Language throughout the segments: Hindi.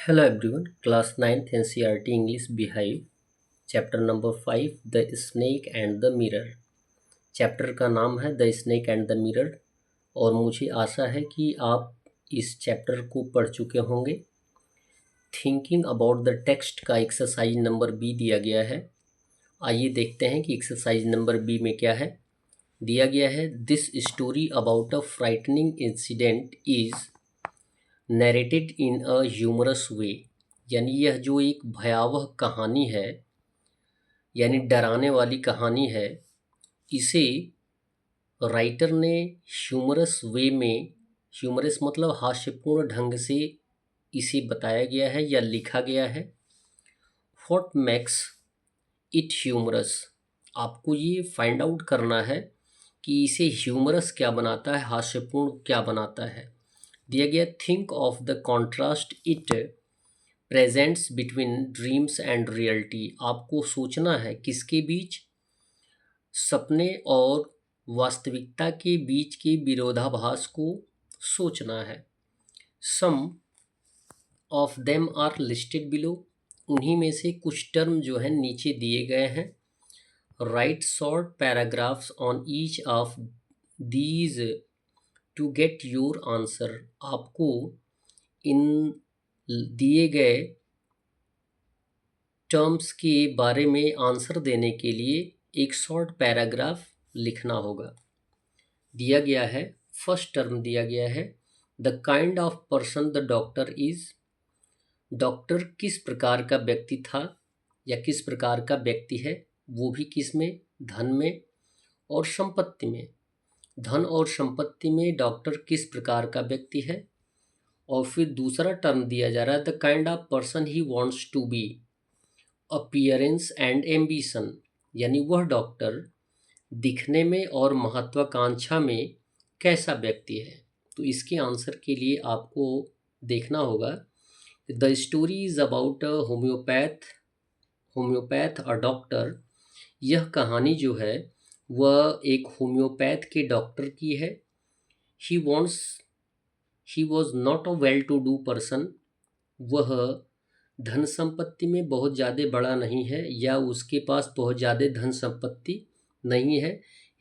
Hello everyone, class 9th NCERT English Behive, chapter number 5 The Snake and the Mirror। Chapter का नाम है the snake and the mirror और मुझे आशा है कि आप इस चैप्टर को पढ़ चुके होंगे। थिंकिंग अबाउट द टेक्स्ट का एक्सरसाइज नंबर बी दिया गया है। आइए देखते हैं कि एक्सरसाइज नंबर बी में क्या है। दिया गया है this story about a frightening incident is narrated in a humorous way, यानी यह जो एक भयावह कहानी है यानी डराने वाली कहानी है, इसे राइटर ने ह्यूमरस वे में, ह्यूमरस मतलब हास्यपूर्ण ढंग से इसे बताया गया है या लिखा गया है। व्हाट मेक्स इट ह्यूमरस, आपको ये फाइंड आउट करना है कि इसे ह्यूमरस क्या बनाता है, हास्यपूर्ण क्या बनाता है। दिया गया think of the contrast it presents between dreams and reality, आपको सोचना है किसके बीच, सपने और वास्तविकता के बीच के विरोधाभास को सोचना है। Some of them are listed below, उन्हीं में से कुछ टर्म जो है नीचे दिए गए हैं। Write short paragraphs on each of these to get your answer, आपको इन दिए गए टर्म्स के बारे में आंसर देने के लिए एक शॉर्ट पैराग्राफ लिखना होगा। दिया गया है, फर्स्ट टर्म दिया गया है the kind of person the doctor is, doctor किस प्रकार का व्यक्ति था या किस प्रकार का व्यक्ति है, वो भी किस में, धन में और संपत्ति में। धन और संपत्ति में डॉक्टर किस प्रकार का व्यक्ति है। और फिर दूसरा टर्म दिया जा रहा है the kind of person he wants to be, appearance and ambition, यानी वह डॉक्टर दिखने में और महत्वाकांक्षा में कैसा व्यक्ति है। तो इसके आंसर के लिए आपको देखना होगा the story is about a homeopath a doctor, यह कहानी जो है वह एक होम्योपैथ के डॉक्टर की है। He wants he was not a well to do person, वह धन संपत्ति में बहुत ज़्यादा बड़ा नहीं है या उसके पास बहुत ज़्यादा धन संपत्ति नहीं है।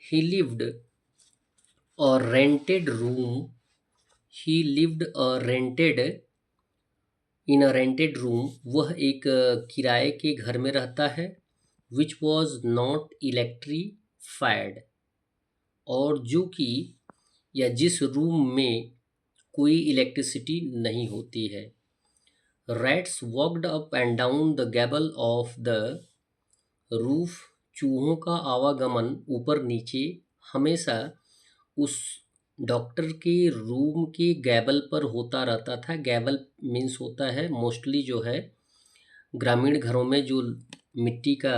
ही lived a rented room, he lived a rented in a rented room, वह एक किराए के घर में रहता है। विच वॉज नॉट इलेक्ट्रीफाइड, और जो कि या जिस रूम में कोई इलेक्ट्रिसिटी नहीं होती है। Rats walked up and down the gable of the roof, चूहों का आवागमन ऊपर नीचे हमेशा उस डॉक्टर के रूम के गैबल पर होता रहता था। गैबल मीन्स होता है मोस्टली जो है ग्रामीण घरों में जो मिट्टी का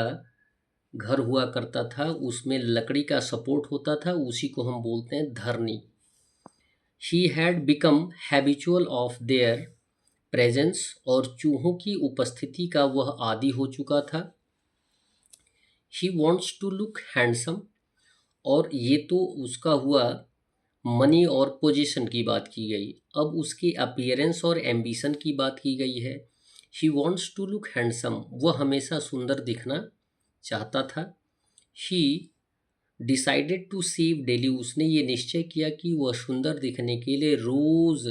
घर हुआ करता था उसमें लकड़ी का सपोर्ट होता था, उसी को हम बोलते हैं धरनी। He had become habitual of their presence, और चूहों की उपस्थिति का वह आदी हो चुका था। He wants to look handsome, और ये तो उसका हुआ मनी और पोजीशन की बात की गई। अब उसके अपीयरेंस और एम्बिशन की बात की गई है। He wants to look handsome, वह हमेशा सुंदर दिखना चाहता था। He decided to save daily, उसने ये निश्चय किया कि वह सुंदर दिखने के लिए रोज़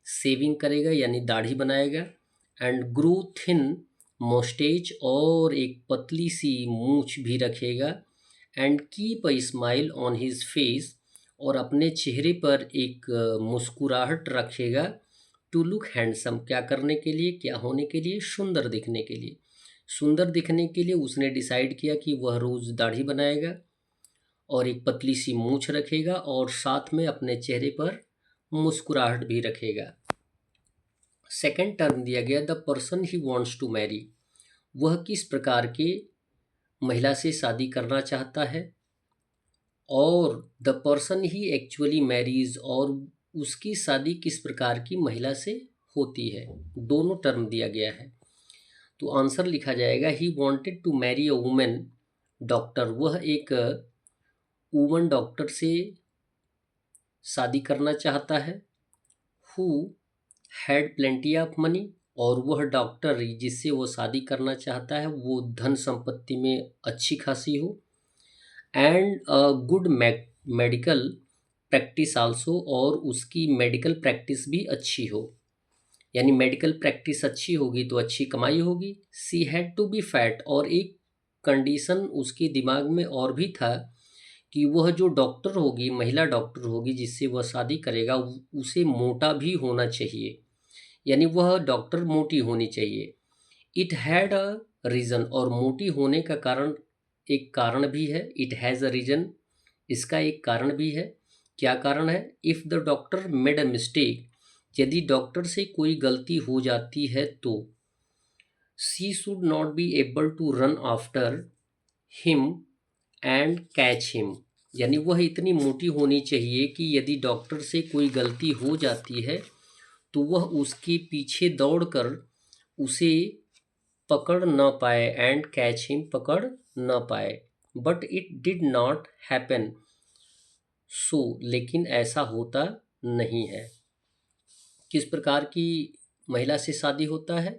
सेविंग करेगा यानी दाढ़ी बनाएगा। एंड ग्रो थिन मोस्टेच, और एक पतली सी मूछ भी रखेगा। And keep a smile on his face, और अपने चेहरे पर एक मुस्कुराहट रखेगा। टू लुक हैंडसम, क्या करने के लिए, क्या होने के लिए, सुंदर दिखने के लिए। सुंदर दिखने के लिए उसने डिसाइड किया कि वह रोज़ दाढ़ी बनाएगा और एक पतली सी मूछ रखेगा और साथ में अपने चेहरे पर मुस्कुराहट भी रखेगा। सेकंड टर्म दिया गया the person he wants to marry, वह किस प्रकार के महिला से शादी करना चाहता है। और the person he actually marries, और उसकी शादी किस प्रकार की महिला से होती है। दोनों टर्म दिया गया है। तो आंसर लिखा जाएगा he wanted to marry a women doctor, वह एक वुमन डॉक्टर से शादी करना चाहता है। Who had plenty of money, और वह डॉक्टर जिससे वो शादी करना चाहता है वो धन संपत्ति में अच्छी खासी हो, and good medical practice also, और उसकी मेडिकल प्रैक्टिस भी अच्छी हो। यानी मेडिकल प्रैक्टिस अच्छी होगी तो अच्छी कमाई होगी। She had to be fat, और एक कंडीशन उसके दिमाग में और भी था कि वह जो डॉक्टर होगी, महिला डॉक्टर होगी जिससे वह शादी करेगा, उसे मोटा भी होना चाहिए। यानी वह डॉक्टर मोटी होनी चाहिए। इट हैड अ रीज़न, और मोटी होने का कारण, एक कारण भी है। इट हैज़ अ रीज़न, इसका एक कारण भी है। क्या कारण है? If the doctor made a mistake, यदि डॉक्टर से कोई गलती हो जाती है तो she should not be able to run after him and catch him. यानी वह इतनी मोटी होनी चाहिए कि यदि डॉक्टर से कोई गलती हो जाती है तो वह उसके पीछे दौड़कर उसे पकड़ न पाए, एंड कैच हिम, पकड़ न पाए। But it did not happen so, लेकिन ऐसा होता नहीं है। किस प्रकार की महिला से शादी होता है?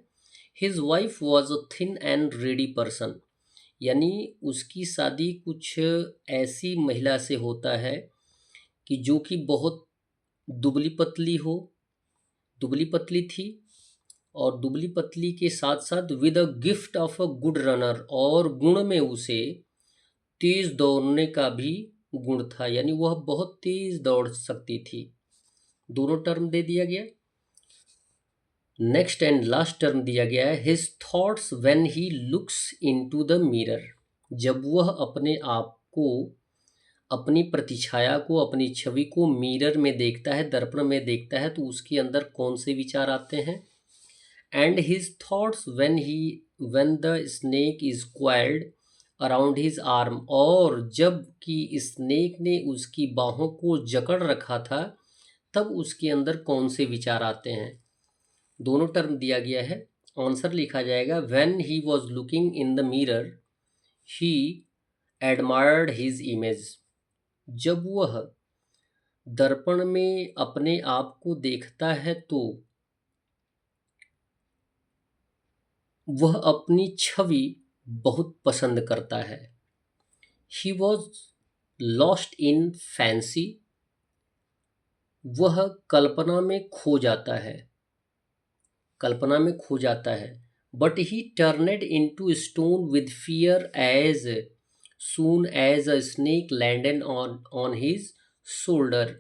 His wife was a thin and ready person. यानी उसकी शादी कुछ ऐसी महिला से होता है कि जो कि बहुत दुबली पतली हो, दुबली पतली थी, और दुबली पतली के साथ साथ with a gift of a good runner, और गुण में उसे तेज दौड़ने का भी गुण था। यानी वह बहुत तेज दौड़ सकती थी। दोनों टर्म दे दिया गया। नेक्स्ट एंड लास्ट टर्म दिया गया है his thoughts when he looks into the mirror. जब वह अपने आप को, अपनी प्रतिछाया को, अपनी छवि को मिरर में देखता है, दर्पण में देखता है, तो उसके अंदर कौन से विचार आते हैं? And his thoughts when the snake is coiled around his arm, और जब कि स्नेक ने उसकी बाहों को जकड़ रखा था तब उसके अंदर कौन से विचार आते हैं? दोनों टर्म दिया गया है। आंसर लिखा जाएगा when he was looking in the mirror he admired his image. जब वह दर्पण में अपने आप को देखता है तो वह अपनी छवि बहुत पसंद करता है। He was lost in fancy, वह कल्पना में खो जाता है, कल्पना में खो जाता है। But he turned into stone with fear as soon as a snake landed on his shoulder.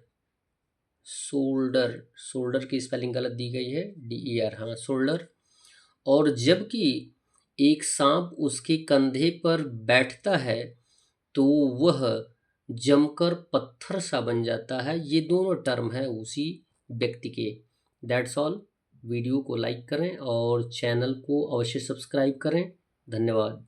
Shoulder, shoulder की स्पेलिंग गलत दी गई है, DER, हाँ शोल्डर। और जबकि एक सांप उसके कंधे पर बैठता है तो वह जमकर पत्थर सा बन जाता है। ये दोनों टर्म है उसी व्यक्ति के। That's all. वीडियो को लाइक करें और चैनल को अवश्य सब्सक्राइब करें। धन्यवाद।